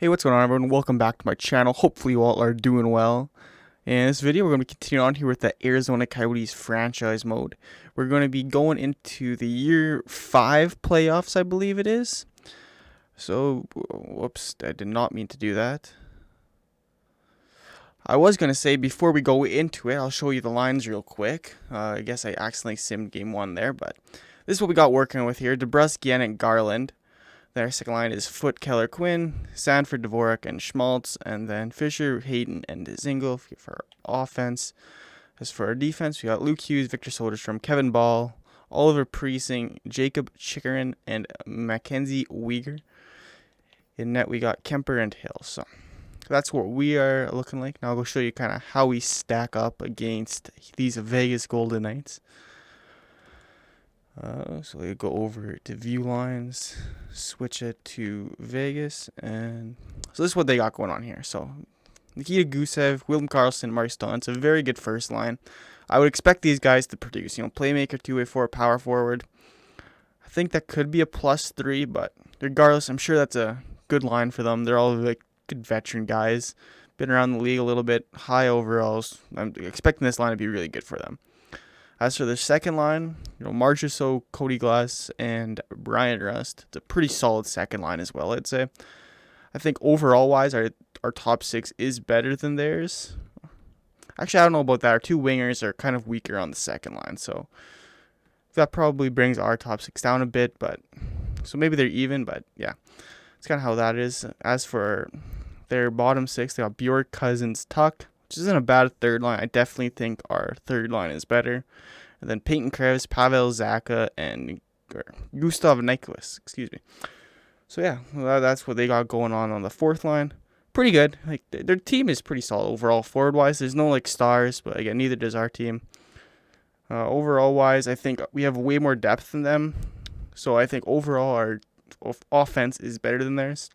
Hey, what's going on, everyone? Welcome back to my channel. Hopefully you all are doing well. In this video, we're going to be continuing on here with the Arizona Coyotes franchise mode. We're going to be going into the Year 5 playoffs, I believe it is. So, whoops, I did not mean to do that. I was going to say, before we go into it, I'll show you the lines real quick. I guess I accidentally simmed game 1 there, but this is what we got working with here. DeBrusk, Yen, and Garland. Their second line is Foote, Keller, Quinn, Sanford, Dvorak, and Schmaltz, and then Fisher, Hayden, and Zingle for our offense. As for our defense, we got Luke Hughes, Victor Soderstrom, Kevin Ball, Oliver Precinct, Jacob Chikrin, and Mackenzie Weegar. In net, we got Kemper and Hill. So that's what we are looking like. Now I'll go show you kind of how we stack up against these Vegas Golden Knights. So we go over to view lines, switch it to Vegas, and so this is what they got going on here. So Nikita Gusev, William Karlsson, Mark Stone. It's a very good first line. I would expect these guys to produce, playmaker, two-way forward, power forward. I think that could be a +3, but regardless, I'm sure that's a good line for them. They're all like good veteran guys, been around the league a little bit, high overalls. I'm expecting this line to be really good for them. As for the second line, Marchessault, Cody Glass, and Brian Rust. It's a pretty solid second line as well, I'd say. I think overall-wise, our top six is better than theirs. Actually, I don't know about that. Our two wingers are kind of weaker on the second line, so that probably brings our top six down a bit. But so maybe they're even, but yeah, it's kind of how that is. As for their bottom six, they got Bjork, Cousins, Tuck, which isn't a bad third line. I definitely think our third line is better. And then Peyton Krebs, Pavel Zacha, and Gustav Nyquist. Excuse me. So yeah, that's what they got going on the fourth line. Pretty good. Like their team is pretty solid overall. Forward wise, there's no stars, but again, neither does our team. Overall wise, I think we have way more depth than them. So I think overall our offense is better than theirs.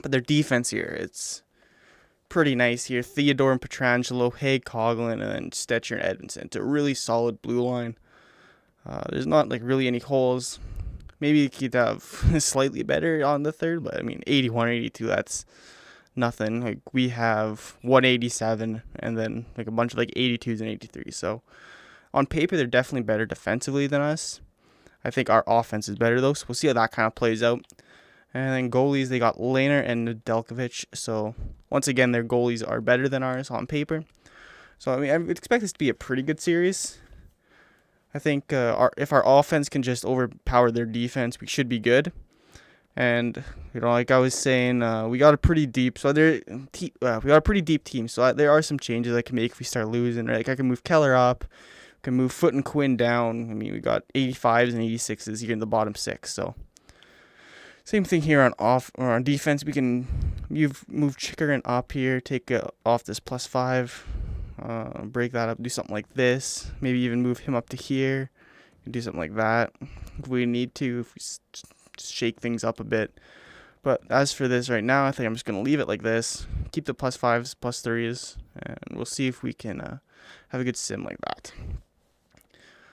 But their defense here, it's pretty nice here. Theodore and Pietrangelo, Haig, Coughlin, and then Stetcher and Edmondson. It's a really solid blue line. There's not really any holes. Maybe you could have slightly better on the third, but I mean 81, 82, that's nothing. We have 187 and then a bunch of 82s and 83s. So on paper, they're definitely better defensively than us. I think our offense is better though, so we'll see how that kind of plays out. And then goalies, they got Lehner and Nedeljkovic. So once again, their goalies are better than ours on paper. So I mean, I would expect this to be a pretty good series. I think if our offense can just overpower their defense, we should be good. And like I was saying, we got a pretty deep. So we got a pretty deep team. So there are some changes I can make if we start losing. Right? I can move Keller up, can move Foote and Quinn down. I mean, we got 85s and 86s here in the bottom six. So same thing here on defense. We can move Chikrin up here, take off this +5, break that up, do something like this. Maybe even move him up to here. Do something like that if we need to, if we shake things up a bit. But as for this right now, I think I'm just going to leave it like this. Keep the +5s, +3s, and we'll see if we can have a good sim like that.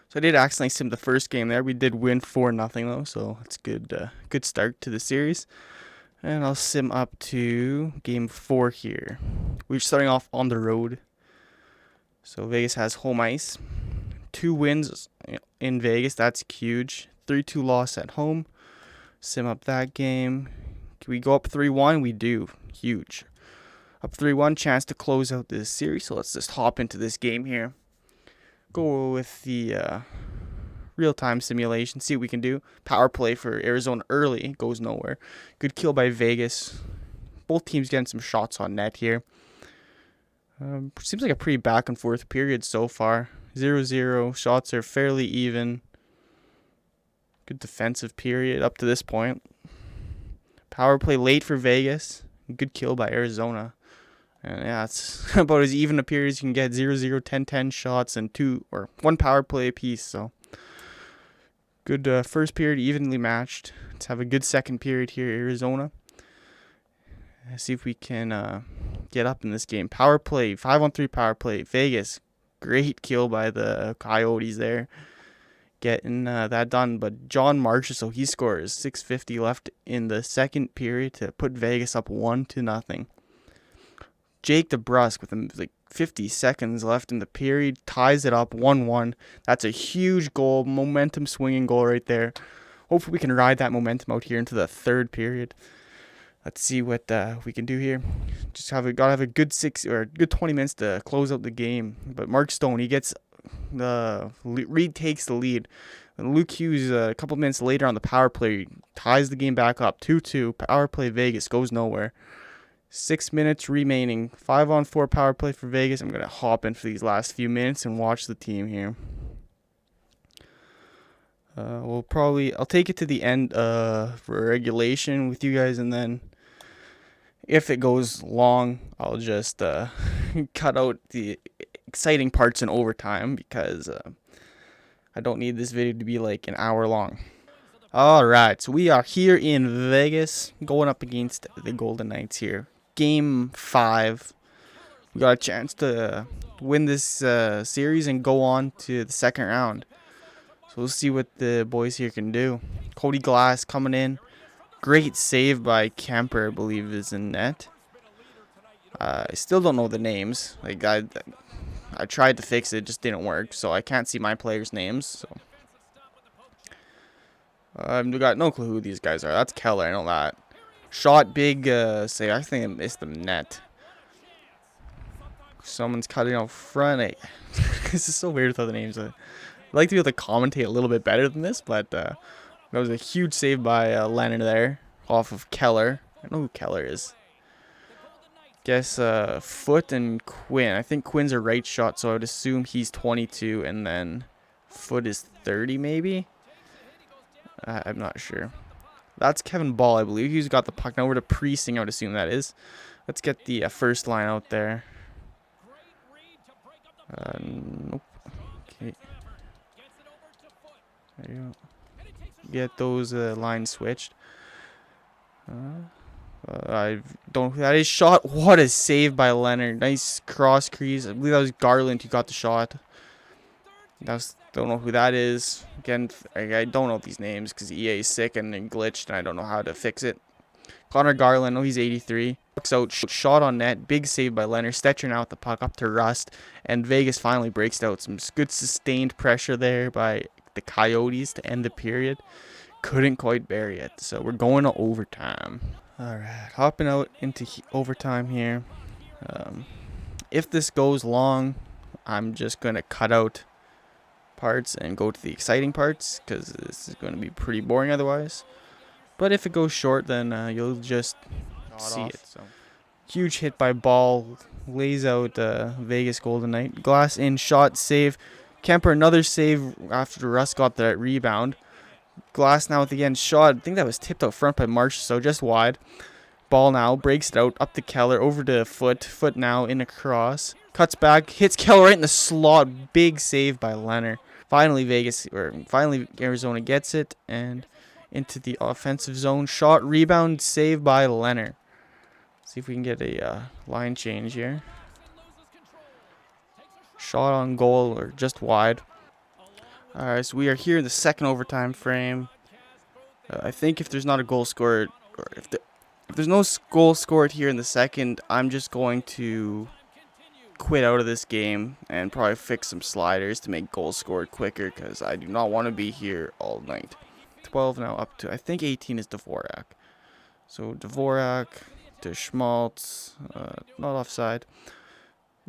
So I did accidentally sim the first game there. We did win 4-0 though, so it's good. Good start to the series. And I'll sim up to game 4 here. We're starting off on the road. So Vegas has home ice. 2 wins in Vegas. That's huge. 3-2 loss at home. Sim up that game. Can we go up 3-1? We do. Huge. Up 3-1. Chance to close out this series. So let's just hop into this game here. Go with the real-time simulation, see what we can do. Power play for Arizona early, goes nowhere. Good kill by Vegas. Both teams getting some shots on net here. Seems like a pretty back-and-forth period so far. 0-0, shots are fairly even. Good defensive period up to this point. Power play late for Vegas. Good kill by Arizona. And yeah, it's about as even a period as you can get. 0-0, 10-10 shots, and 1 power play apiece. So good first period, evenly matched. Let's have a good second period here, Arizona. See if we can get up in this game. Power play, 5-on-3 power play. Vegas, great kill by the Coyotes there. getting that done. But John Marchessault, he scores 6:50 left in the second period to put Vegas up 1-0. Jake DeBrusk with like 50 seconds left in the period ties it up 1-1. That's a huge goal, momentum swinging goal right there. Hopefully we can ride that momentum out here into the third period. Let's see what we can do here. Just gotta have a good 20 minutes to close out the game. But Mark Stone, he gets Reed takes the lead. And Luke Hughes a couple minutes later on the power play ties the game back up 2-2. Power play Vegas goes nowhere. 6 minutes remaining. 5-on-4 power play for Vegas. I'm gonna hop in for these last few minutes and watch the team here. I'll take it to the end for regulation with you guys, and then if it goes long, I'll just cut out the exciting parts in overtime because I don't need this video to be like an hour long. Alright, so we are here in Vegas going up against the Golden Knights here. Game 5. We got a chance to win this series and go on to the second round. So we'll see what the boys here can do. Cody Glass coming in. Great save by Kemper, I believe, is in net. I still don't know the names. Like I tried to fix it, just didn't work. So I can't see my players' names. So I've got no clue who these guys are. That's Keller, I know that. Shot big save. I think I missed the net. Someone's cutting out front. This is so weird with all the names. I'd like to be able to commentate a little bit better than this, but that was a huge save by Leonard there off of Keller. I know who Keller is. Guess Foot and Quinn. I think Quinn's a right shot, so I would assume he's 22, and then Foot is 30 maybe? I'm not sure. That's Kevin Ball, I believe. He's got the puck. Now we're to Precinct, I would assume that is. Let's get the first line out there. Nope. Okay. There you go. Get those lines switched. I don't. That is shot. What a save by Leonard. Nice cross crease. I believe that was Garland who got the shot. Don't know who that is. Again, I don't know these names because EA is sick and glitched, and I don't know how to fix it. Connor Garland. Oh, he's 83. Looks out. Shot on net. Big save by Leonard. Stetcher now with the puck up to Rust, and Vegas finally breaks out. Some good sustained pressure there by the Coyotes to end the period. Couldn't quite bury it, so we're going to overtime. Alright, hopping out into overtime here. If this goes long, I'm just going to cut out parts and go to the exciting parts because this is going to be pretty boring otherwise. But if it goes short, then you'll just see it. So. Huge hit by Ball, lays out Vegas Golden Knight. Glass in, shot, save. Kemper, another save after Russ got that rebound. Glass now with the end shot. I think that was tipped out front by Marsh, so just wide. Ball now breaks it out up to Keller, over to Foot. Foot now in a cross. Cuts back, hits Keller right in the slot. Big save by Leonard. Finally Arizona gets it and into the offensive zone. Shot, rebound, save by Leonard. See if we can get a line change here. Shot on goal or just wide. Alright, so we are here in the second overtime frame. I think if there's not a goal scored, or if there's no goal scored here in the second, I'm just going to quit out of this game and probably fix some sliders to make goals scored quicker because I do not want to be here all night. 12 now up to, I think 18 is Dvorak. So Dvorak to Schmaltz, not offside.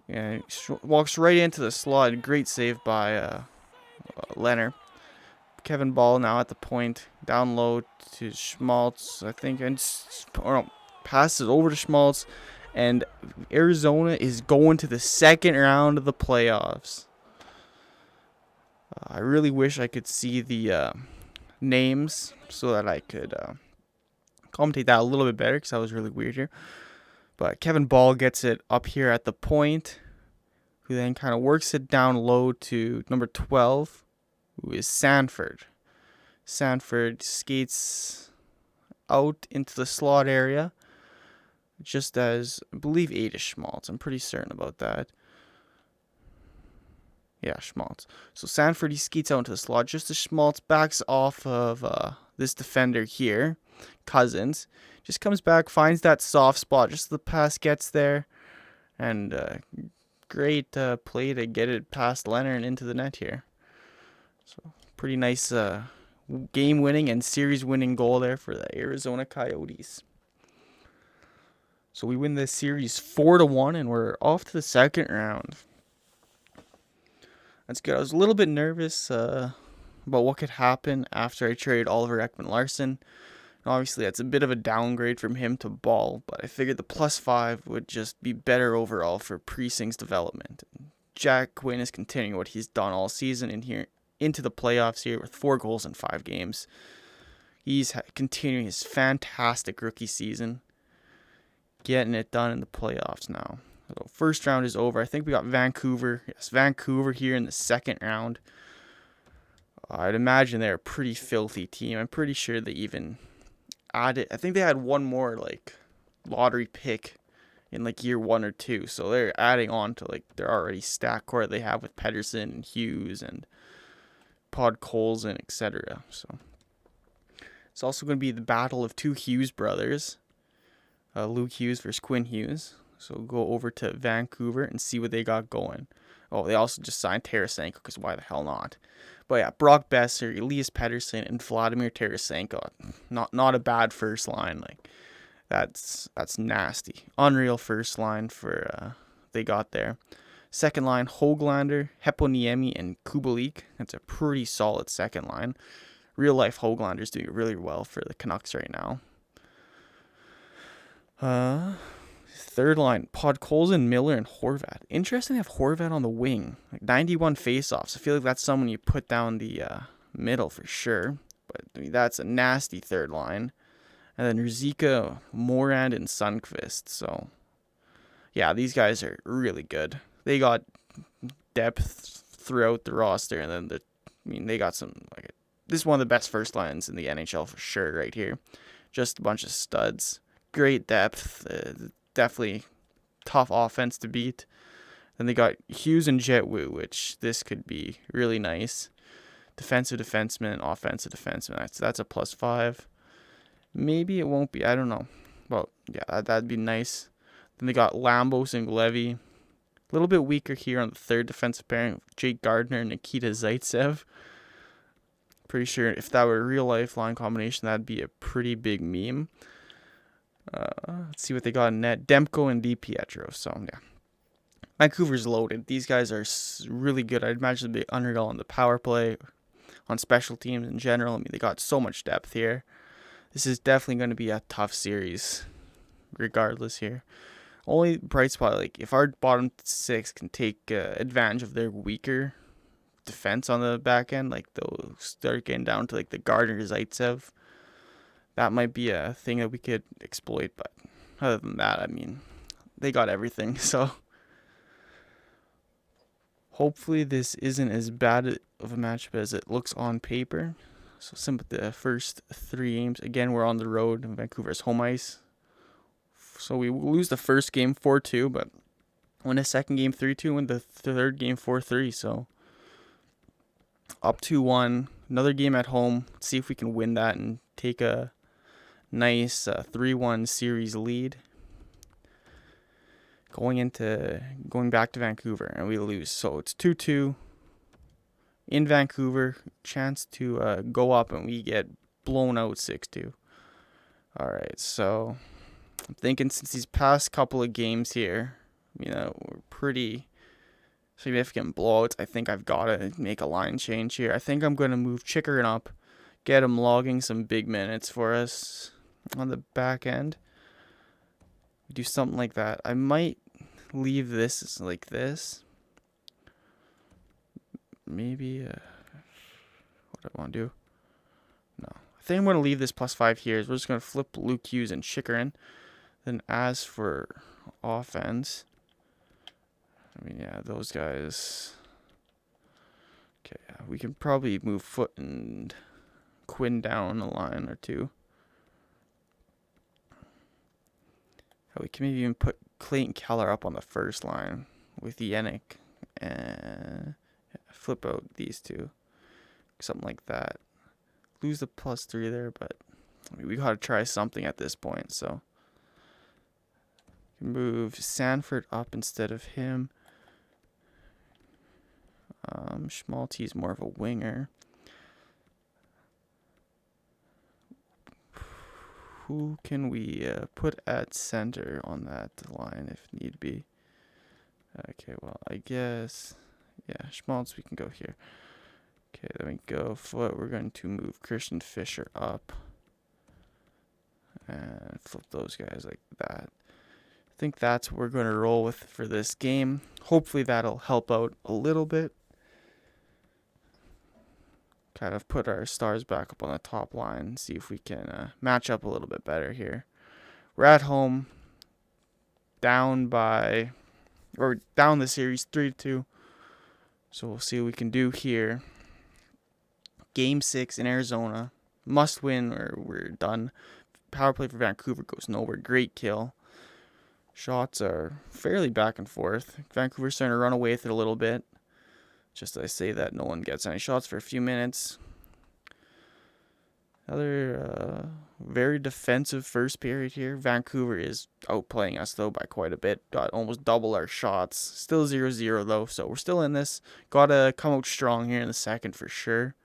Yeah, walks right into the slot. Great save by Leonard. Kevin Ball now at the point, down low to Schmaltz, I think, and passes over to Schmaltz, and Arizona is going to the second round of the playoffs. I really wish I could see the names so that I could commentate that a little bit better because that was really weird here. But Kevin Ball gets it up here at the point, who then kind of works it down low to number 12, who is Sanford. Sanford skates out into the slot area, just as, I believe, 8 is Schmaltz. I'm pretty certain about that. Yeah, Schmaltz. So Sanford, he skates out into the slot just as Schmaltz backs off of this defender here, Cousins. Just comes back, finds that soft spot, just the pass gets there, and great play to get it past Leonard and into the net here. So pretty nice game-winning and series-winning goal there for the Arizona Coyotes. So we win this series 4-1, and we're off to the second round. That's good. I was a little bit nervous about what could happen after I traded Oliver Ekman-Larsson. Obviously, that's a bit of a downgrade from him to Ball, but I figured the +5 would just be better overall for Precinct's development. Jack Quinn is continuing what he's done all season in here into the playoffs here with 4 goals in 5 games. He's continuing his fantastic rookie season, getting it done in the playoffs now. So first round is over. I think we got Vancouver. Yes, Vancouver here in the second round. I'd imagine they're a pretty filthy team. I'm pretty sure they even added. I think they had one more like lottery pick in like year 1 or 2. So they're adding on to like their already stacked core they have with Pedersen and Hughes and Podkolzin, etc. So it's also going to be the battle of 2 Hughes brothers, Luke Hughes versus Quinn Hughes. So go over to Vancouver and see what they got going. Oh, they also just signed Tarasenko, because why the hell not? But yeah, Brock Besser, Elias Pettersson, and Vladimir Tarasenko. Not a bad first line. Like that's nasty. Unreal first line for they got there. Second line, Höglander, Heponiemi, and Kubalik. That's a pretty solid second line. Real life Höglander's doing really well for the Canucks right now. Third line, Podkolzin, Miller, and Horvat. Interesting to have Horvat on the wing. Like 91 faceoffs. I feel like that's someone you put down the middle for sure. But I mean, that's a nasty third line. And then Ruzicka, Morand, and Sundqvist. So, yeah, these guys are really good. They got depth throughout the roster. And then, they got some, like, this is one of the best first lines in the NHL for sure right here. Just a bunch of studs. Great depth. Definitely tough offense to beat. Then they got Hughes and Jet Wu, which this could be really nice. Defensive defenseman, offensive defenseman. That's a +5. Maybe it won't be. I don't know. Well, yeah, that'd be nice. Then they got Lambos and Levy. A little bit weaker here on the third defensive pairing. Jake Gardner and Nikita Zaitsev. Pretty sure if that were a real life line combination, that'd be a pretty big meme. Let's see what they got in net. Demko and DiPietro. So, yeah. Vancouver's loaded. These guys are really good. I'd imagine they'd be unreal on the power play, on special teams in general. I mean, they got so much depth here. This is definitely going to be a tough series, regardless here. Only bright spot, like, if our bottom 6 can take advantage of their weaker defense on the back end, like, they'll start getting down to, like, the Gardner Zaitsev. That might be a thing that we could exploit, but other than that, I mean, they got everything, so hopefully this isn't as bad of a matchup as it looks on paper. So same with the first 3 games. Again, we're on the road. Vancouver's home ice. So we will lose the first game 4-2, but win the second game 3-2, win the third game 4-3. So up 2-1. Another game at home. Let's see if we can win that and take a nice 3-1 series lead. Going back to Vancouver, and we lose. So it's 2-2 in Vancouver. Chance to go up, and we get blown out 6-2. All right, so I'm thinking since these past couple of games here, we're pretty significant blowouts. I think I've got to make a line change here. I think I'm going to move Chickering up, get him logging some big minutes for us on the back end. Do something like that. I might leave this like this. Maybe, what do I want to do? No. I think I'm going to leave this +5 here. We're just going to flip Luke Hughes and Chickering. Then as for offense, those guys. Okay, we can probably move Foot and Quinn down a line or 2. We can maybe even put Clayton Keller up on the first line with Yannick. flip out these two. Something like that. Lose the +3 there, but I mean, we got to try something at this point. So move Sanford up instead of him. Schmaltz is more of a winger. Who can we put at center on that line if need be? Okay, well, I guess, yeah, Schmaltz, we can go here. Okay, then we go foot. We're going to move Christian Fischer up and flip those guys like that. I think that's what we're going to roll with for this game. Hopefully that'll help out a little bit. Kind of put our stars back up on the top line, see if we can match up a little bit better here. We're at home, down the series 3-2. So we'll see what we can do here. Game 6 in Arizona, must win or we're done. Power play for Vancouver goes nowhere. Great kill. Shots are fairly back and forth. Vancouver's starting to run away with it a little bit. Just as I say that, no one gets any shots for a few minutes. Another very defensive first period here. Vancouver is outplaying us, though, by quite a bit. Got almost double our shots. Still 0-0, though, so we're still in this. Got to come out strong here in the second for sure.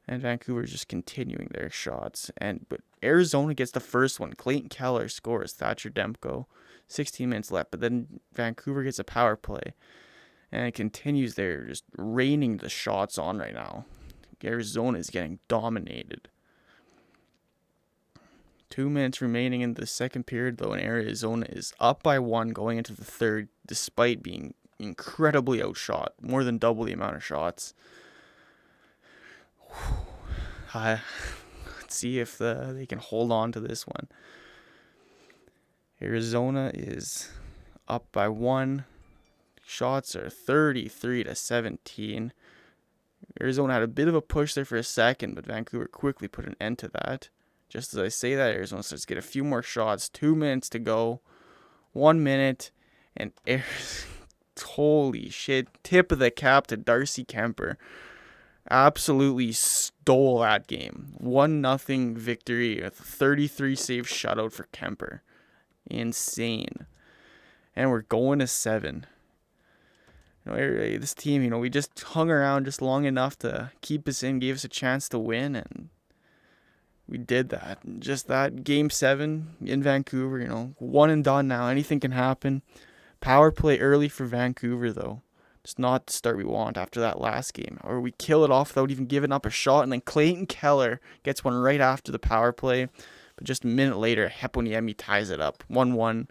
And Vancouver's just continuing their shots. But Arizona gets the first one. Clayton Keller scores. Thatcher Demko. 16 minutes left. But then Vancouver gets a power play. And it continues there, just raining the shots on right now. Arizona is getting dominated. 2 minutes remaining in the second period, though, and Arizona is up by 1 going into the third, despite being incredibly outshot. More than double the amount of shots. Let's see if they can hold on to this one. Arizona is up by 1. Shots are 33-17. Arizona had a bit of a push there for a second, but Vancouver quickly put an end to that. Just as I say that, Arizona starts to get a few more shots. 2 minutes to go. 1 minute. And holy shit. Tip of the cap to Darcy Kemper. Absolutely stole that game. 1-0 victory with a 33 save shutout for Kemper. Insane. And we're going to 7. This team, we just hung around just long enough to keep us in, gave us a chance to win, and we did that. And just that, Game 7 in Vancouver, one and done now. Anything can happen. Power play early for Vancouver, though. It's not the start we want after that last game. Or we kill it off without even giving up a shot, and then Clayton Keller gets one right after the power play. But just a minute later, Heponiemi ties it up. 1-1.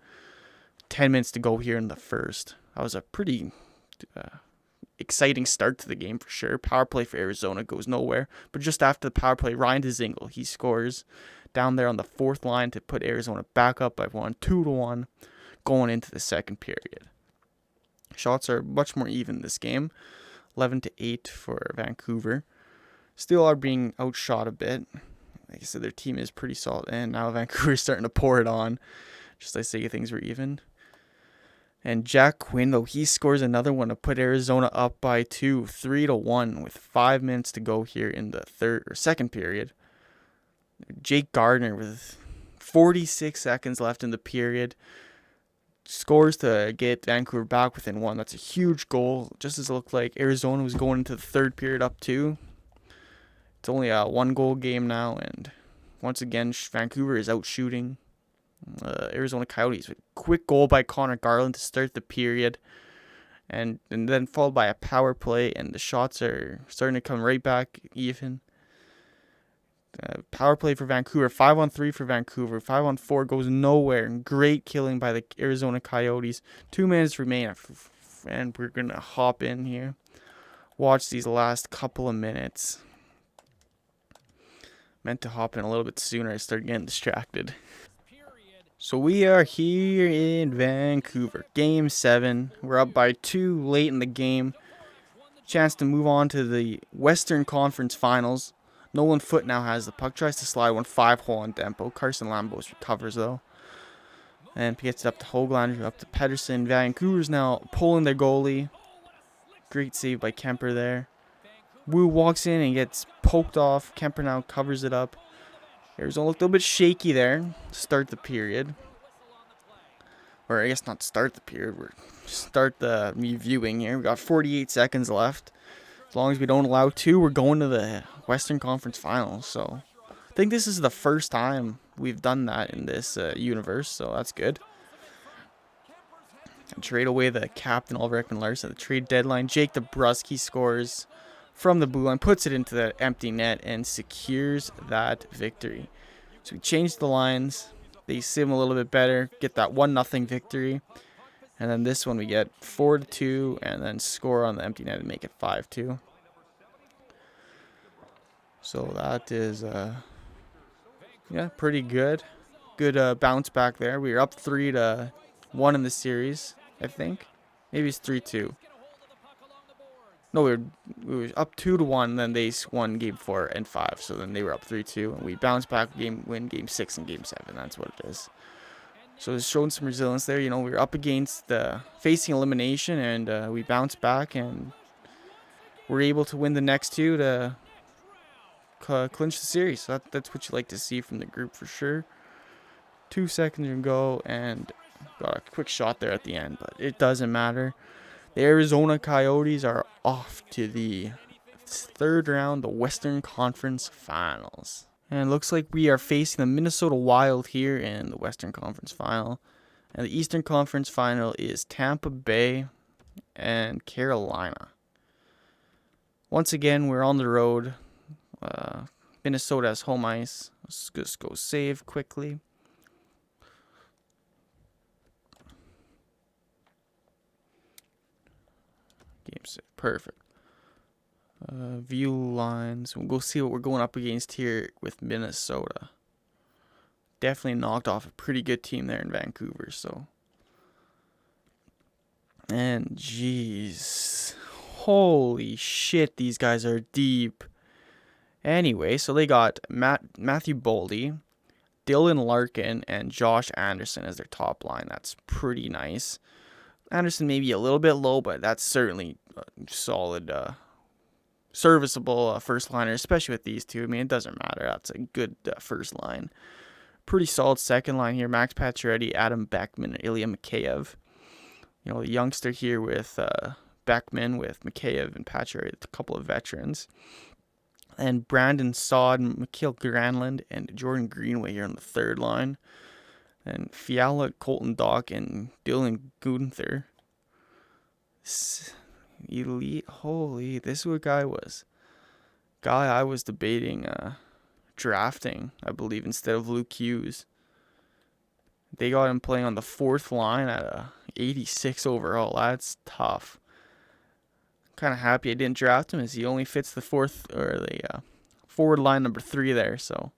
10 minutes to go here in the first. That was a pretty exciting start to the game for sure. Power play for Arizona goes nowhere, but just after the power play, Ryan Dzingel, he scores down there on the fourth line to put Arizona back up by 1, 2-1, going into the second period. Shots are much more even this game, 11-8 for Vancouver. Still are being outshot a bit. Like I said, their team is pretty solid, and now Vancouver's starting to pour it on. Just like say things were even. And Jack Quinn, though, he scores another one to put Arizona up by 2, 3-1, with 5 minutes to go here in the second period. Jake Gardner, with 46 seconds left in the period, scores to get Vancouver back within 1. That's a huge goal, just as it looked like Arizona was going into the third period up 2. It's only a 1-goal game now, and once again, Vancouver is out shooting Arizona Coyotes. With a quick goal by Connor Garland to start the period, and then followed by a power play, and the shots are starting to come right back even. Power play for Vancouver, 5-on-3 for Vancouver, 5-on-4 goes nowhere. Great killing by the Arizona Coyotes. 2 minutes remain, and we're going to hop in here. Watch these last couple of minutes. Meant to hop in a little bit sooner, I started getting distracted. So we are here in Vancouver, Game 7. We're up by 2 late in the game. Chance to move on to the Western Conference Finals. Nolan Foote now has the puck, tries to slide one 5-hole on Dempo. Carson Lambos recovers, though. And gets it up to Hoglander, up to Pedersen. Vancouver's now pulling their goalie. Great save by Kemper there. Wu walks in and gets poked off. Kemper now covers it up. Arizona looked a little bit shaky there to start the period. Or I guess not start the period. We're start the reviewing here. We got 48 seconds left. As long as we don't allow 2, we're going to the Western Conference Finals. So I think this is the first time we've done that in this universe. So that's good. And trade away the captain, Ulrich and Larson, at the trade deadline. Jake DeBruski scores from the blue line, puts it into the empty net, and secures that victory. So we changed the lines. They sim a little bit better, get that 1-0 victory. And then this one we get 4-2, and then score on the empty net and make it 5-2. So that is, yeah, pretty good. Good bounce back there. We were up 3-1 in the series, I think. Maybe it's 3-2. No, we were up 2-1, then they won game 4 and 5. So then they were up 3-2, and we bounced back, win game 6 and game 7. That's what it is. So it's showing some resilience there. You know, we were up against facing elimination, and we bounced back, and we're able to win the next 2 to clinch the series. So that's what you like to see from the group for sure. 2 seconds to go, and got a quick shot there at the end, but it doesn't matter. The Arizona Coyotes are off to the 3rd round, the Western Conference Finals. And it looks like we are facing the Minnesota Wild here in the Western Conference Final. And the Eastern Conference Final is Tampa Bay and Carolina. Once again, we're on the road. Minnesota has home ice. Let's just go save quickly. Game save. Perfect. View lines. We'll go see what we're going up against here with Minnesota. Definitely knocked off a pretty good team there in Vancouver. So, and jeez, holy shit, these guys are deep. Anyway, so they got Matthew Boldy, Dylan Larkin, and Josh Anderson as their top line. That's pretty nice. Anderson maybe a little bit low, but that's certainly solid, serviceable first liner, especially with these two. I mean, it doesn't matter. That's a good first line. Pretty solid second line here. Max Pacioretty, Adam Beckman, and Ilya Mikheyev. You know, the youngster here with Beckman, with Mikheyev and Pacioretty, a couple of veterans. And Brandon Saad, Mikhail Granlund, and Jordan Greenway here on the third line. And Fiala, Colton Dock, and Dylan Gunther. Elite. Holy, this is what guy was. Guy I was debating drafting, I believe, instead of Luke Hughes. They got him playing on the 4th line at a 86 overall. That's tough. Kind of happy I didn't draft him, as he only fits the forward line number 3 there. So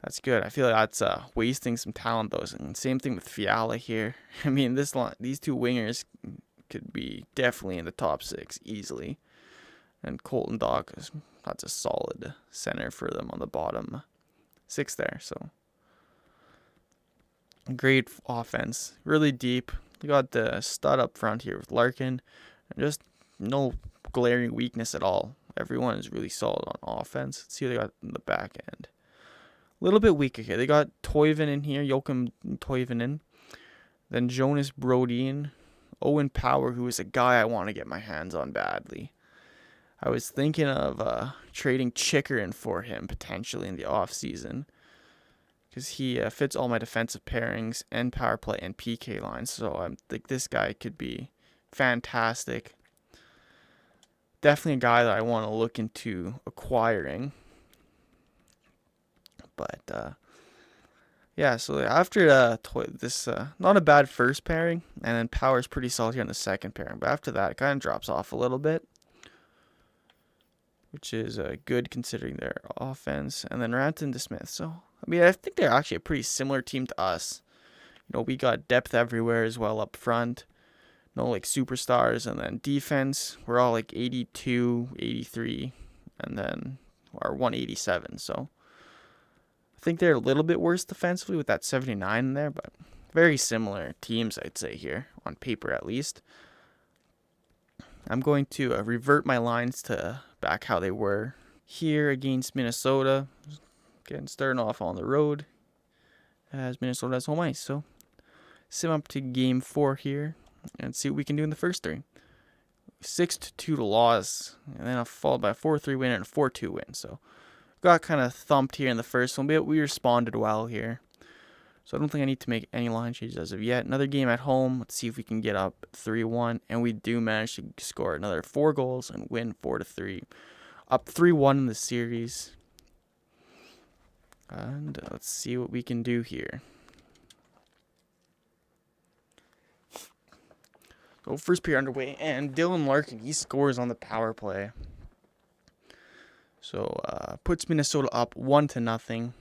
that's good. I feel like that's wasting some talent though. And same thing with Fiala here. I mean, these 2 wingers could be definitely in the top 6 easily. And Colton Dock, that's a solid center for them on the bottom 6 there. So great offense, really deep. We got the stud up front here with Larkin, and just no glaring weakness at all. Everyone is really solid on offense. Let's see what they got in the back end. A little bit weaker here. They got Toivonen in here, Joakim Toivonen. Then Jonas Brodin, Owen Power, who is a guy I want to get my hands on badly. I was thinking of trading Chikrin for him potentially in the offseason, because he fits all my defensive pairings and power play and PK lines. So I think this guy could be fantastic. Definitely a guy that I want to look into acquiring. But yeah, so after this, not a bad first pairing, and then Power's pretty solid here in the second pairing. But after that, it kind of drops off a little bit, which is good considering their offense. And then Ranton to Smith. So I mean, I think they're actually a pretty similar team to us. You know, we got depth everywhere as well up front. No like superstars, and then defense, we're all like 82, 83, and then our 187. So I think they're a little bit worse defensively with that 79 in there, but very similar teams, I'd say, here on paper at least. I'm going to revert my lines to back how they were here against Minnesota. Getting starting off on the road as Minnesota has home ice. So sim up to game 4 here and see what we can do in the first 3. 6-2 loss, and then followed by a 4-3 win and a 4-2 win. So got kind of thumped here in the first one, but we responded well here. So I don't think I need to make any line changes as of yet. Another game at home. Let's see if we can get up 3-1, and we do manage to score another 4 goals and win 4-3. Up 3-1 in the series. And let's see what we can do here. So first period underway, and Dylan Larkin, he scores on the power play. So puts Minnesota up 1-0.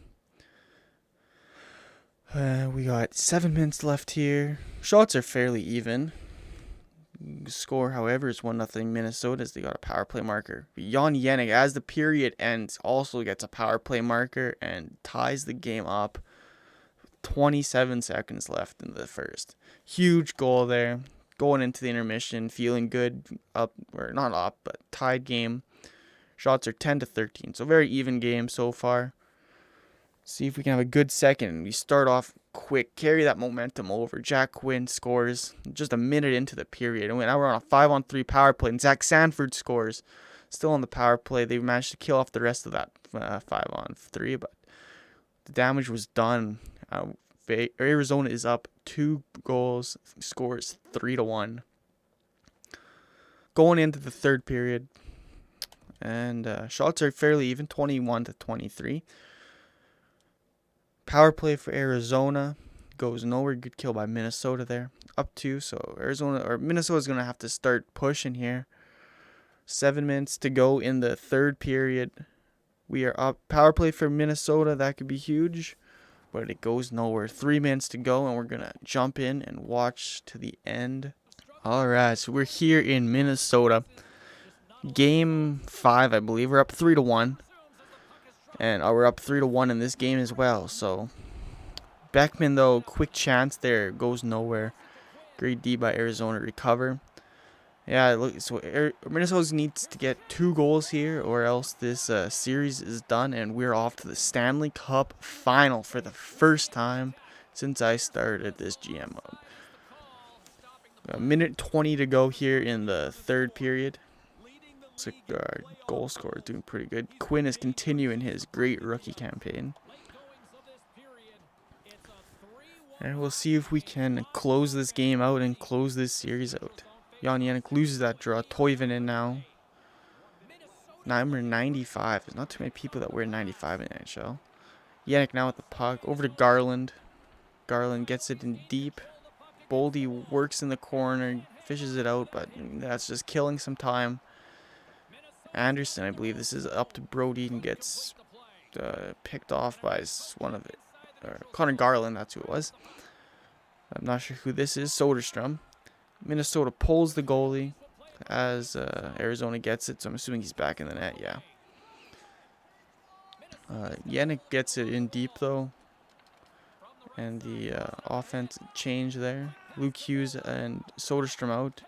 We got 7 minutes left here. Shots are fairly even. Score, however, is 1-0 Minnesota as they got a power play marker. Jan Jenik, as the period ends, also gets a power play marker and ties the game up. 27 seconds left in the first. Huge goal there. Going into the intermission, feeling good, up, or not up, but tied game. Shots are 10-13, so very even game so far. See if we can have a good second. We start off quick, carry that momentum over. Jack Quinn scores just a minute into the period, and now we're on a 5-on-3 power play, and Zach Sanford scores. Still on the power play. They managed to kill off the rest of that 5-on-3, but the damage was done. Arizona is up 2 goals, scores 3-1. Going into the third period, and shots are fairly even, 21-23. Power play for Arizona goes nowhere. Good kill by Minnesota there. Up 2, so Minnesota's gonna have to start pushing here. 7 minutes to go in the third period. We are up. Power play for Minnesota, that could be huge, but it goes nowhere. 3 minutes to go, and we're gonna jump in and watch to the end. All right, so we're here in Minnesota. Game 5, I believe. We're up 3-1. And we're up 3-1 in this game as well. So Beckman, though, quick chance there, goes nowhere. Great D by Arizona to recover. Yeah, look, so Minnesota needs to get 2 goals here, or else this series is done, and we're off to the Stanley Cup final for the first time since I started this GM mode. A minute 20 to go here in the third period. So our goal scorer is doing pretty good. Quinn is continuing his great rookie campaign. And we'll see if we can close this game out and close this series out. Jan Jenik loses that draw. Toivonen now. Number 95. There's not too many people that wear 95 in NHL. Jenik now with the puck. Over to Garland. Garland gets it in deep. Boldy works in the corner. Fishes it out, but that's just killing some time. Anderson, I believe this is up to Brody, and gets picked off by Connor Garland, that's who it was. I'm not sure who this is. Soderstrom. Minnesota pulls the goalie as Arizona gets it, so I'm assuming he's back in the net, yeah. Jenik gets it in deep, though. And the offense change there. Luke Hughes and Soderstrom out.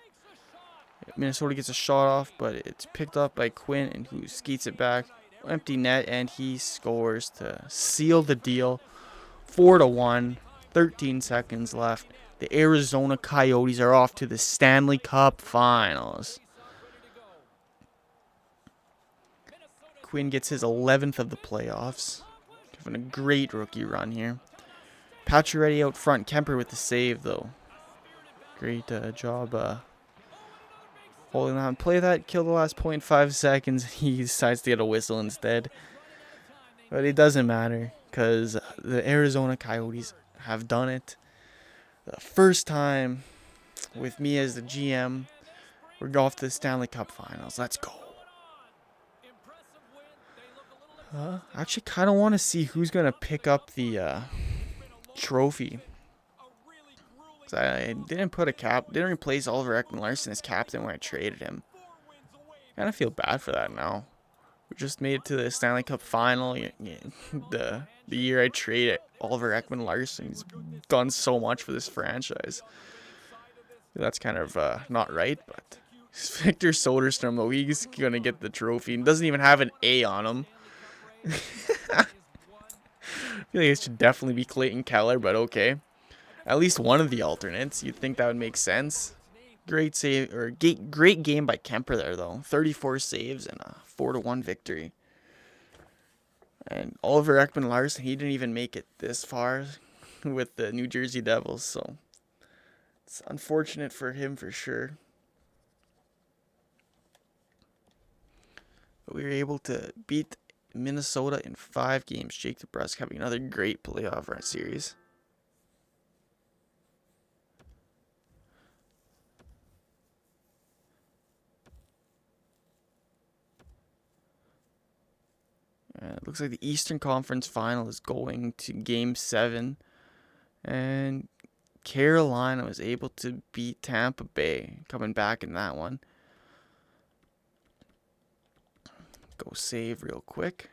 Minnesota gets a shot off, but it's picked up by Quinn, and who skates it back. Empty net, and he scores to seal the deal. 4-1. 13 seconds left. The Arizona Coyotes are off to the Stanley Cup Finals. Quinn gets his 11th of the playoffs. Having a great rookie run here. Pacioretty out front. Kemper with the save, though. Great job holding on. Play that. Kill the last 0.5 seconds. He decides to get a whistle instead. But it doesn't matter, because the Arizona Coyotes have done it. The first time with me as the GM. We're off to the Stanley Cup Finals. Let's go. I actually kind of want to see who's going to pick up the trophy. I didn't replace Oliver Ekman-Larsson as captain when I traded him. Kind of feel bad for that now. We just made it to the Stanley Cup Final. The year I traded Oliver Ekman-Larsson. He's done so much for this franchise. That's kind of not right, but Victor Soderstrom, though, he's going to get the trophy. He doesn't even have an A on him. I feel like it should definitely be Clayton Keller, but okay. At least one of the alternates. You'd think that would make sense. Great save, or great game by Kemper there, though. 34 saves and a 4-1 victory. And Oliver Ekman-Larsson, he didn't even make it this far with the New Jersey Devils, so it's unfortunate for him for sure. But we were able to beat Minnesota in 5 games. Jake DeBrusk having another great playoff run series. It looks like the Eastern Conference Final is going to Game 7. And Carolina was able to beat Tampa Bay, coming back in that one. Go save real quick.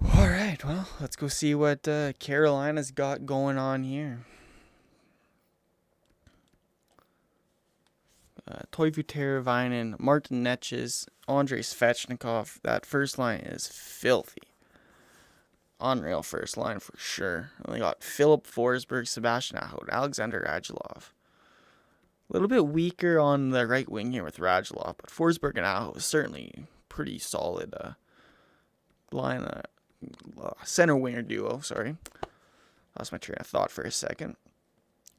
Alright, well, let's go see what Carolina's got going on here. Toivu Teravainen, Martin Netches, Andrei Svechnikov. That first line is filthy. Unreal first line for sure. We got Philip Forsberg, Sebastian Aho, Alexander Radulov. A little bit weaker on the right wing here with Radulov, but Forsberg and Aho is certainly pretty solid line, center winger duo. Sorry, lost my train of thought for a second.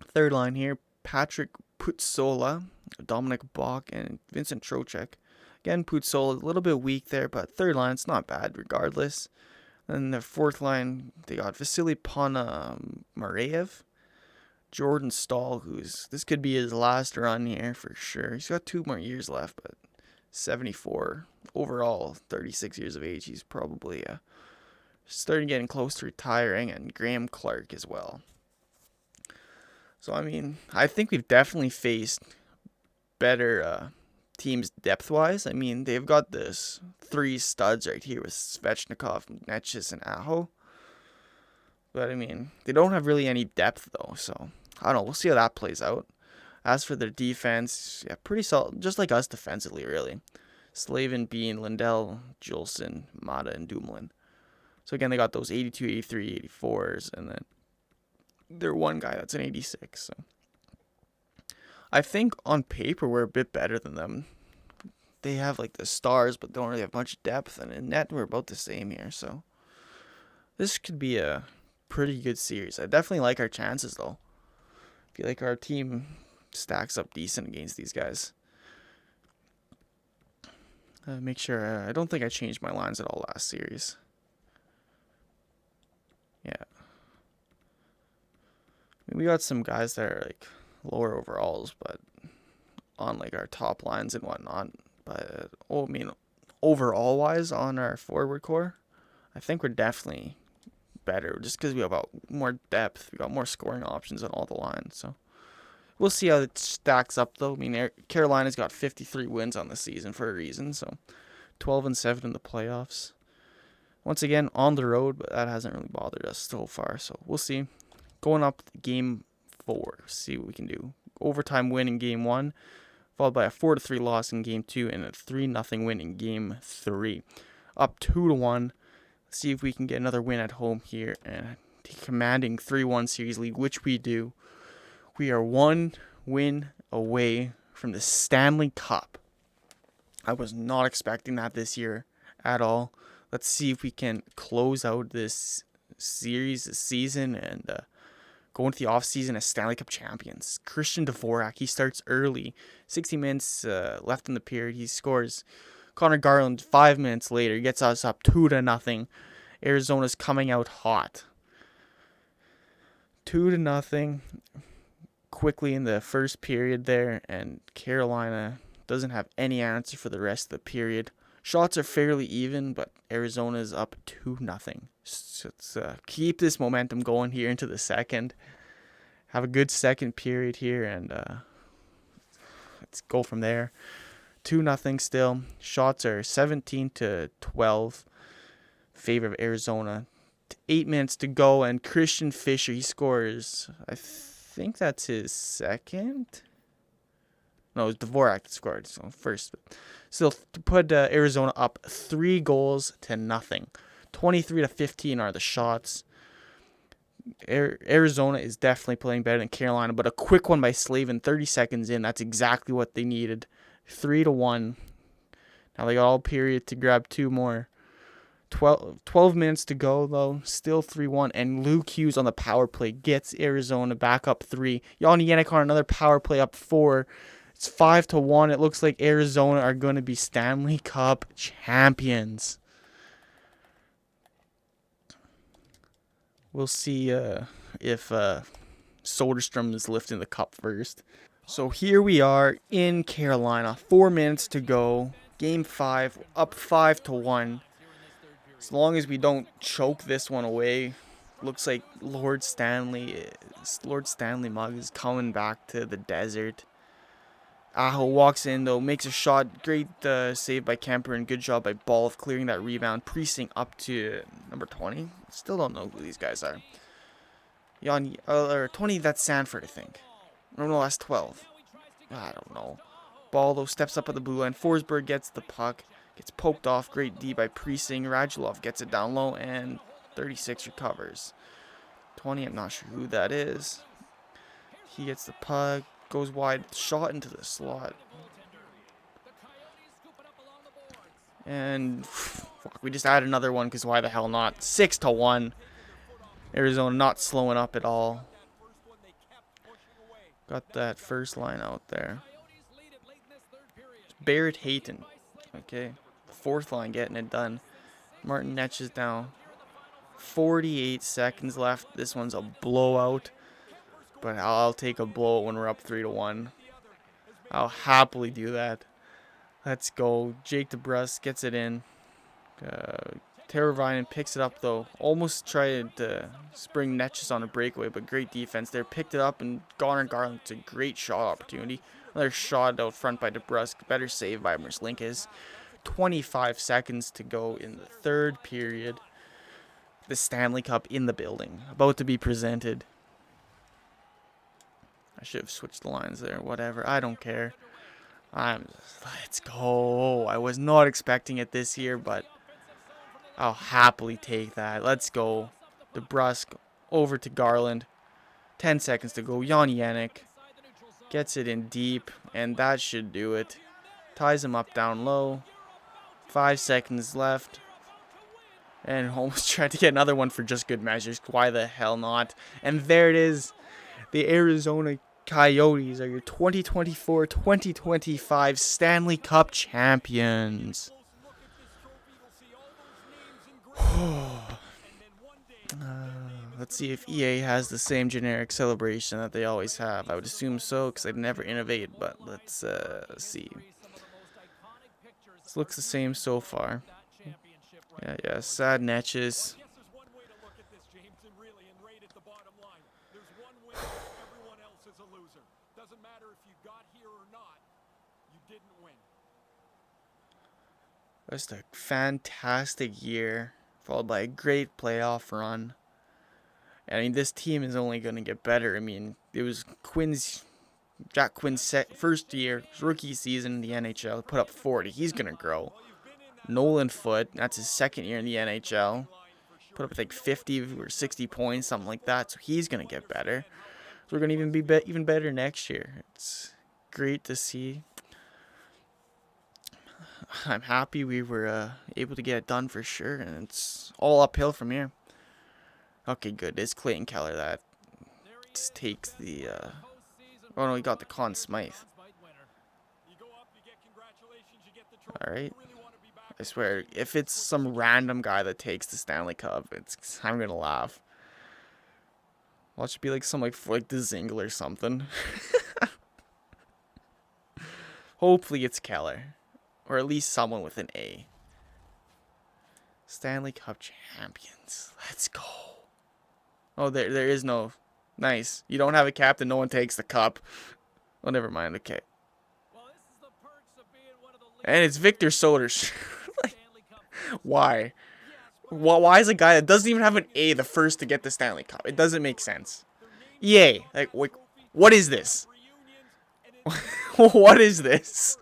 Third line here: Patrick Putsola, Dominic Bach, and Vincent Trocheck. Again, Putsola a little bit weak there, but third line it's not bad regardless. Then the fourth line, they got Vasily Ponomarev, Jordan Stahl, this could be his last run here for sure. He's got 2 more years left, but 74 overall, 36 years of age. He's probably starting getting close to retiring, and Graham Clark as well. So, I mean, I think we've definitely faced better teams depth-wise. I mean, they've got this 3 studs right here with Svechnikov, Netches, and Aho. But, I mean, they don't have really any depth, though. So, I don't know. We'll see how that plays out. As for their defense, yeah, pretty solid. Just like us defensively, really. Slavin, Bean, Lindell, Jolson, Mata, and Dumoulin. So, again, they got those 82, 83, 84s. And then their one guy that's an 86. So, I think on paper we're a bit better than them. They have like the stars, but don't really have much depth, and in net we're about the same here. So this could be a pretty good series. I definitely like our chances though. I feel like our team stacks up decent against these guys. Make sure I don't think I changed my lines at all last series. Yeah, I mean, we got some guys that are like lower overalls, but on like our top lines and whatnot. But I mean, overall wise on our forward core, I think we're definitely better just because we have more depth. We got more scoring options on all the lines. So we'll see how it stacks up though. I mean, Carolina's got 53 wins on the season for a reason. So 12-7 in the playoffs. Once again on the road, but that hasn't really bothered us so far. So we'll see. Going up game 4, see what we can do. Overtime win in game 1, followed by a 4-3 loss in game 2 and a 3-0 win in game 3. Up 2-1. Let's see if we can get another win at home here and commanding 3-1 series lead, which we do. We are 1 win away from the Stanley Cup. I was not expecting that this year at all. Let's see if we can close out this series, this season, and go into the offseason as Stanley Cup champions. Christian Dvorak, he starts early. 60 minutes left in the period. He scores. Connor Garland, 5 minutes later, gets us up 2-0. Arizona's coming out hot. 2-0 quickly in the first period there, and Carolina doesn't have any answer for the rest of the period. Shots are fairly even, but Arizona's up 2-0. So let's keep this momentum going here into the second. Have a good second period here, and let's go from there. 2-0 still. Shots are 17-12. favor of Arizona. 8 minutes to go, and Christian Fisher, he scores. I think that's his second. No, it was Dvorak that scored. So first, still to put Arizona up 3-0. 23-15 are the shots. Arizona is definitely playing better than Carolina, but a quick one by Slavin, 30 seconds in. That's exactly what they needed. 3-1. Now they got all period to grab 2 more. 12 minutes to go, though. Still 3-1. And Luke Hughes on the power play gets Arizona back up 3. Yanni Yannick on another power play up 4. It's 5-1. It looks like Arizona are going to be Stanley Cup champions. We'll see if Soderstrom is lifting the cup first. So here we are in Carolina. 4 minutes to go. Game 5, up 5-1. As long as we don't choke this one away, looks like Lord Stanley Mug is coming back to the desert. Aho walks in, though, makes a shot. Great save by Kemper, and good job by Ball of clearing that rebound. Precinct up to number 20. Still don't know who these guys are. Or 20, that's Sanford, I think. No, that's 12. I don't know. Ball, though, steps up at the blue line. Forsberg gets the puck. Gets poked off. Great D by Precinct. Radulov gets it down low, and 36 recovers. 20, I'm not sure who that is. He gets the puck. Goes wide. Shot into the slot. And fuck, we just added another one because why the hell not? 6-1. Arizona not slowing up at all. Got that first line out there. Barrett Hayton. Okay. Fourth line getting it done. Martin Netsch is down. 48 seconds left. This one's a blowout. But I'll take a blowout when we're up 3-1. I'll happily do that. Let's go. Jake DeBrus gets it in. Teravainen picks it up, though. Almost tried to spring Netches on a breakaway, but great defense there. Picked it up, and Garland Garland's a great shot opportunity. Another shot out front by DeBrusque. Better save by Merzlikins. 25 seconds to go in the third period. The Stanley Cup in the building. About to be presented. I should have switched the lines there. Whatever. I don't care. Let's go. I was not expecting it this year, but I'll happily take that. Let's go. DeBrusque over to Garland. 10 seconds to go. Yanni Yannick gets it in deep, and that should do it. Ties him up down low. 5 seconds left. And almost tried to get another one for just good measures. Why the hell not? And there it is. The Arizona Coyotes are your 2024-2025 Stanley Cup champions. Let's see if EA has the same generic celebration that they always have. I would assume so, because they'd never innovate, but let's see. This looks the same so far. Yeah, sad Netches. Just a fantastic year, followed by a great playoff run. I mean, this team is only going to get better. I mean, it was Jack Quinn's first year, rookie season in the NHL, put up 40. He's going to grow. Nolan Foote, that's his second year in the NHL. Put up, I think, 50 or 60 points, something like that. So he's going to get better. So we're going to even be even better next year. It's great to see. I'm happy we were able to get it done for sure. And it's all uphill from here. Okay, good. It's Clayton Keller that takes the... Oh, no, he got the Conn Smythe. Alright. I swear, if it's some random guy that takes the Stanley Cup, I'm gonna laugh. Watch it be like some like the Zingle or something. Hopefully it's Keller. Or at least someone with an A. Stanley Cup champions. Let's go. Oh, there is no... Nice. You don't have a captain, no one takes the cup. Oh, never mind. Okay. And it's Victor Soderstrom. Like, why? Why is a guy that doesn't even have an A the first to get the Stanley Cup? It doesn't make sense. EA, like, what is this? What is this?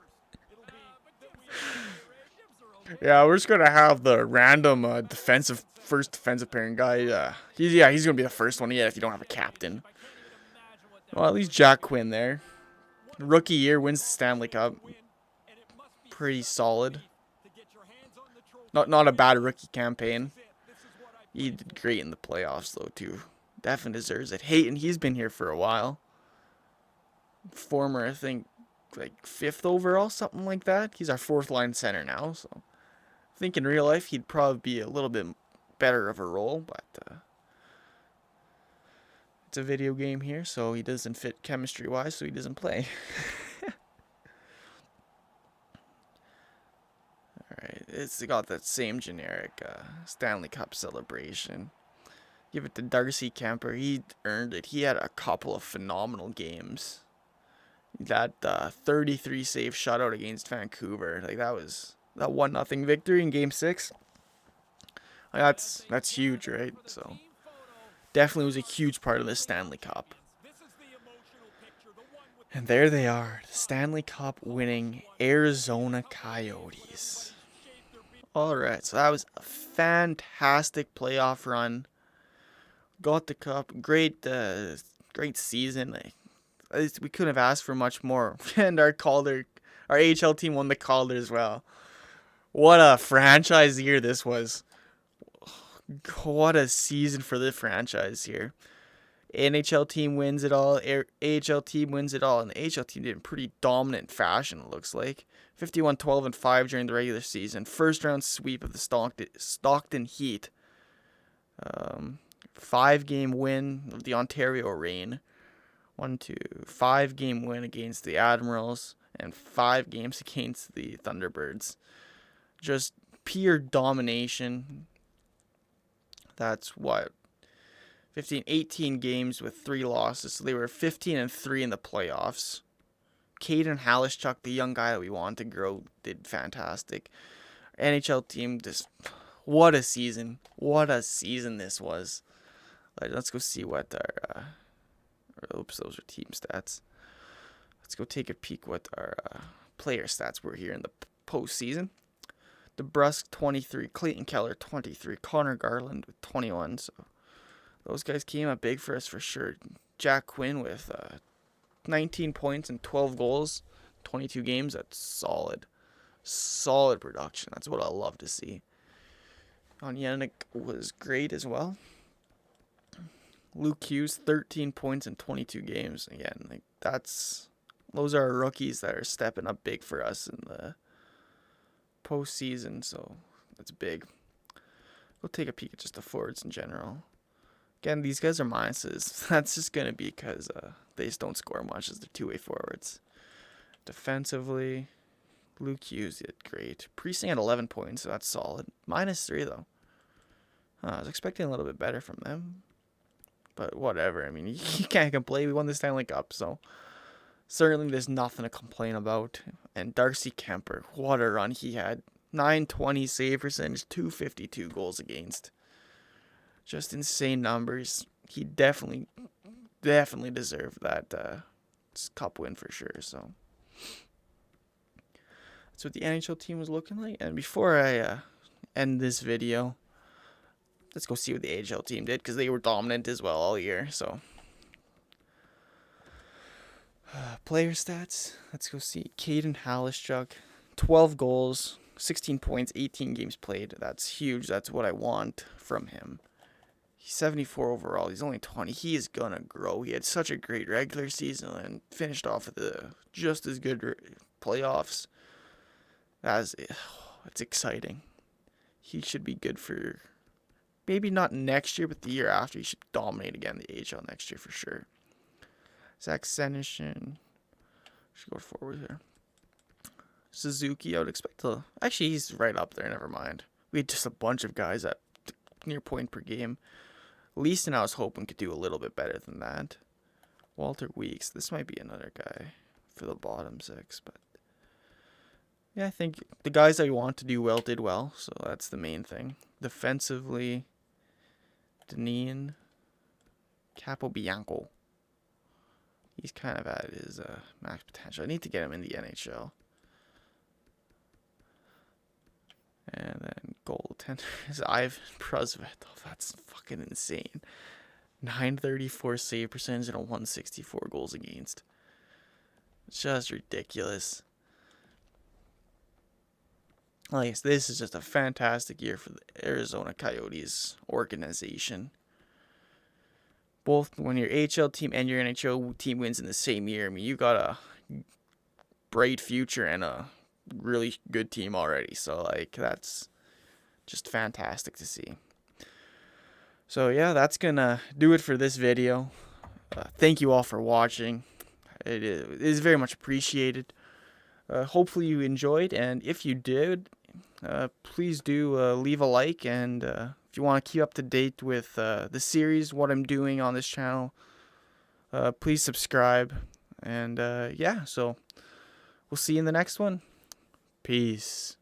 Yeah, we're just gonna have the random first defensive pairing guy. He's gonna be the first one to get if you don't have a captain. Well, at least Jack Quinn there. Rookie year, wins the Stanley Cup. Pretty solid. Not a bad rookie campaign. He did great in the playoffs though too. Definitely deserves it. Hayton, he's been here for a while. Former, I think, like 5th overall, something like that. He's our 4th line center now, so I think in real life he'd probably be a little bit better of a role, but it's a video game here, so he doesn't fit chemistry-wise, so he doesn't play. Alright, it's got that same generic Stanley Cup celebration. Give it to Darcy Kemper. He earned it. He had a couple of phenomenal games. That 33 save shutout against Vancouver, like that 1-0 victory in Game 6. Like, that's huge, right? So definitely was a huge part of the Stanley Cup. And there they are, the Stanley Cup winning Arizona Coyotes. Alright, so that was a fantastic playoff run. Got the cup, great season. Like, we couldn't have asked for much more. And our AHL team won the Calder as well. What a franchise year this was. What a season for the franchise here. NHL team wins it all. AHL team wins it all. And the AHL team did in pretty dominant fashion, it looks like. 51-12-5 during the regular season. First round sweep of the Stockton Heat. 5-game win of the Ontario Reign. 5-game win against the Admirals. And 5 games against the Thunderbirds. Just pure domination. That's what? 18 games with 3 losses. So they were 15-3 in the playoffs. Caden Halishchuk, the young guy that we want to grow, did fantastic. NHL team, just what a season. What a season this was. Let's go see what our oops, those are team stats. Let's go take a peek what our player stats were here in the postseason. DeBrusk 23, Clayton Keller 23, Connor Garland with 21. So those guys came up big for us for sure. Jack Quinn with 19 points and 12 goals, 22 games. That's solid. Solid production. That's what I love to see. Onyenik was great as well. Luke Hughes, 13 points in 22 games. Again, like those are rookies that are stepping up big for us in the postseason, so that's big. We'll take a peek at just the forwards in general. Again, these guys are minuses. That's just going to be because they just don't score much as they're two-way forwards. Defensively, Luke Hughes did great. Precinct at 11 points, so that's solid. -3, though. I was expecting a little bit better from them. But whatever. I mean, you can't complain. We won the Stanley Cup, so certainly there's nothing to complain about. And Darcy Kemper, what a run he had. 920 save percentage, 252 goals against. Just insane numbers. He definitely deserved that cup win for sure. So that's what the NHL team was looking like. And before I end this video, let's go see what the AHL team did, because they were dominant as well all year. So player stats. Let's go see. Caden Halishchuk, 12 goals, 16 points, 18 games played. That's huge. That's what I want from him. He's 74 overall. He's only 20. He is going to grow. He had such a great regular season and finished off with just as good playoffs. It's exciting. He should be good for maybe not next year, but the year after. He should dominate again the AHL next year for sure. Zach Senyshyn. Should go forward here. Suzuki, I would expect to. Actually, he's right up there. Never mind. We had just a bunch of guys at near point per game. Leaston, I was hoping, could do a little bit better than that. Walter Weeks. This might be another guy for the bottom 6, but yeah, I think the guys that we want to do well did well, so that's the main thing. defensively, Danian Capobianco. He's kind of at his max potential. I need to get him in the NHL. And then goaltender is Ivan Prusvet. Oh, that's fucking insane. 934 save percentage and a 164 goals against. It's just ridiculous. Like, this is just a fantastic year for the Arizona Coyotes organization. Both when your AHL team and your NHL team wins in the same year, I mean, you got a bright future and a really good team already. So, like, that's just fantastic to see. So, yeah, that's going to do it for this video. Thank you all for watching. It is very much appreciated. Hopefully you enjoyed, and if you did, please do leave a like, and if you want to keep up to date with the series, what I'm doing on this channel, please subscribe, and yeah, so we'll see you in the next one. Peace.